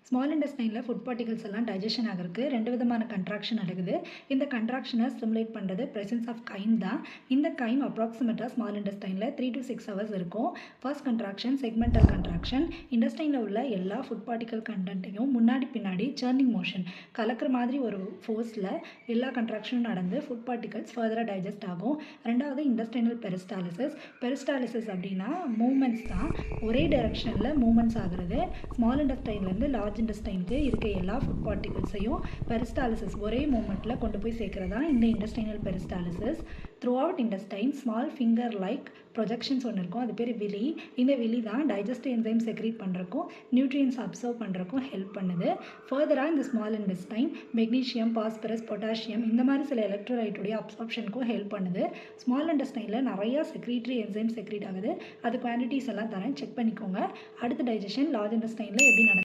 Small இன்டெஸ்டைனில் food particles எல்லாம் digestion ஆகிறதுக்கு 2 விதமான கன்ட்ராக்ஷன் நடக்குது. இந்த கன்ட்ராக்ஷனை ஸ்டிமுலேட் பண்ணுறது பிரசன்ஸ் ஆஃப் கைம் தான். இந்த கைம் அப்ராக்சிமேட்டாக ஸ்மால் இன்டெஸ்டைனில் 3 to 6 hours இருக்கும். First contraction segmental contraction. இன்டெஸ்டைனில் உள்ள எல்லா ஃபுட் பார்ட்டிகல் கண்டென்ட்டையும் முன்னாடி பின்னாடி சர்னிங் மோஷன் கலக்கிற மாதிரி ஒரு ஃபோர்ஸில் எல்லா கன்ட்ராக்ஷனும் நடந்து ஃபுட் பார்ட்டிகல்ஸ் ஃபர்தராக டைஜஸ்ட் ஆகும். ரெண்டாவது இன்டெஸ்டைனல் பெரிஸ்டாலிசிஸ். பெரிஸ்டாலிசிஸ் அப்படின்னா மூமெண்ட்ஸ் தான், ஒரே டைரக்ஷனில் மூமெண்ட்ஸ் ஆகிறது. ஸ்மால் இன்டெஸ்டைன்லேருந்து லார்ஜ் இன்டெஸ்டைனுக்கு இருக்க எல்லா ஃபுட் பார்ட்டிகல்ஸையும் பெரிஸ்டாலிசிஸ் ஒரே மூமெண்ட்டில் கொண்டு போய் சேர்க்குறதா இந்த intestinal peristalsis. Throughout intestine small finger like projections ஒன்று இருக்கும், அது பேர் விலி. இந்த விலி தான் டைஜஸ்டிவ் என்சைம் செக்ரீட் பண்ணுறக்கும் நியூட்ரியன்ஸ் அப்சர்வ் பண்ணுறக்கும் ஹெல்ப் பண்ணுது. ஃபர்தராக இந்த small intestine magnesium, phosphorus, potassium இந்த மாதிரி சில எலக்ட்ரோலைட்டுடைய அப்சார்ப்ஷனுக்கும் ஹெல்ப் பண்ணுது. ஸ்மால் இன்டெஸ்டைனில் நிறையா செக்ரீட்டரி என்சைம் செக்ரீட் ஆகுது. அது குவான்டிட்டிஸ் எல்லாம் தரேன், செக் பண்ணிக்கோங்க. அடுத்த டைஜஷன் லார்ஜ் இன்டெஸ்டைனில் எப்படி நடக்குது